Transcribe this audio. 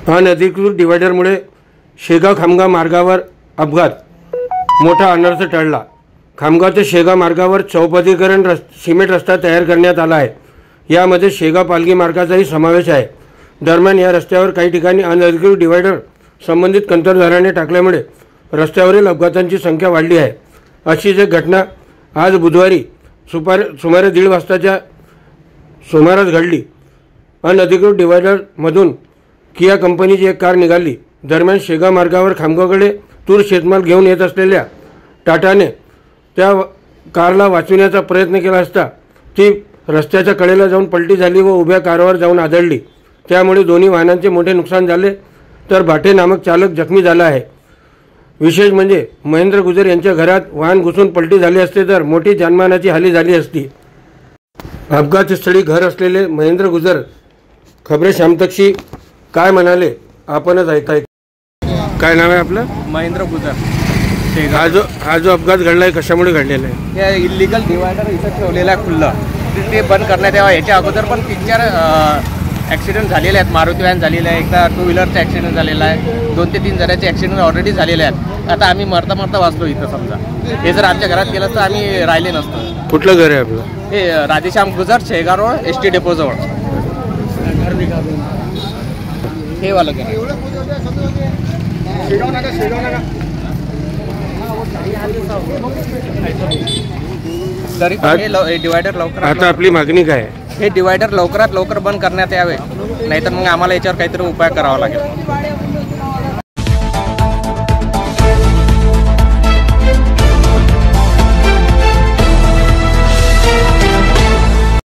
अनधिकृत डिवायडरमुळे शेगाव खामगाव मार्गावर अपघात, मोठा अनर्थ टळला। खामगाव ते शेगाव मार्गावर चौपदरीकरण सिमेंट रस्ता तयार करण्यात आला आहे। यामध्ये शेगाव पालघी मार्गाचाही समावेश आहे। दरम्यान या रस्त्यावर काही ठिकाणी अनधिकृत डिवायडर संबंधित कंत्राटदाराने टाकल्यामुळे रस्त्यावरील अपघातांची संख्या वाढली आहे। अशीच एक घटना आज बुधवारी सुमारे 1:30 वाजताच्या सुमारास घडली। अनधिकृत डिवायडरमधून किया कंपनीची एक कार निघाली। दरम्यान शेगाव मार्गावर खामगावकडे तूर शेतमाल घेऊन येत असलेल्या टाटाने त्या कारला वाचविण्याचा प्रयत्न केला असता ती रस्त्याच्या कडेला जाऊन पलटी झाली व उभ्या कारवर जाऊन आदळली। त्यामुळे दोन्ही वाहनांचे मोठे नुकसान झाले, तर भाटे नामक चालक जखमी झाला आहे। विशेष म्हणजे महेंद्र गुजर यांच्या घरात वाहन घुसून पलटी झाली असते तर मोठी जानमानाची हानी झाली असती। अपघातस्थळी घर असलेले महेंद्र गुजर खबरे श्यामतकशी काय म्हणाले आपणच ऐकाय। काय नाव आहे आपलं? महेंद्र गुजर। हा जो अपघात घडलाय कशामुळे घडलेला आहे? या इलिगल डिवायडर इथं ठेवलेला आहे खुल्लं, ते बंद करण्यात यावं। याच्या अगोदर पण 3-4 ॲक्सिडेंट झालेले आहेत। मारुती व्हॅन झालेला आहे, एकदा 2 व्हीलरचा ॲक्सिडेंट झालेला आहे, 2 ते 3 जणांचे ॲक्सिडेंट ऑलरेडी झालेले आहेत। आता आम्ही मरता वाचलो इथं। समजा हे जर आमच्या घरात केलं तर आम्ही राहिले नसतो। कुठलं घर आहे आपलं? हे राधेश्याम गुजर, शेगाव रोड, ST डेपो जवळ हे वालं घर। तरी पण हे डिवायडर लवकर, आता आपली मागणी काय आहे? हे डिवायडर लवकरात लवकर बंद करण्यात यावे, नाहीतर मग आम्हाला याच्यावर काहीतरी उपाय करावा लागेल।